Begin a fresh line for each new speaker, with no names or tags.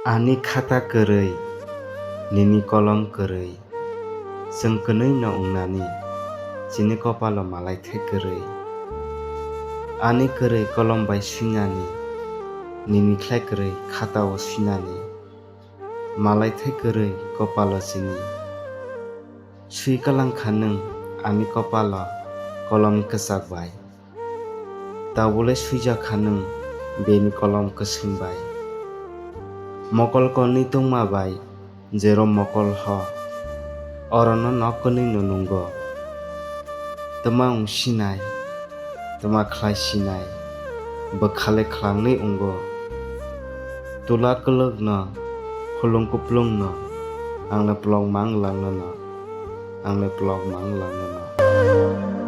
Ani khata kwrwi, nini kolom kwrwi, जों kwnui no ungnani, chini Kwpalo malai thai kwrwi. Ani kwrwi kolom bai swinani, nini khlai kwrwi khata o swinani, malai thai kwrwi Kwpalo chini. Sui kalangkha nung ani Kwpalo kolom kwchak bai. Tabule suijakha nung beni kolom kwswng bai. Mokol konui tongma bai, jero mokol ho, orono no kwnui no nungo. Tama sinai, tama khlai sinai, bwkhale khlangui ungo. Tula kwlwk no, khulung kuplung no, angno plong manglang no, angno plong manglang no.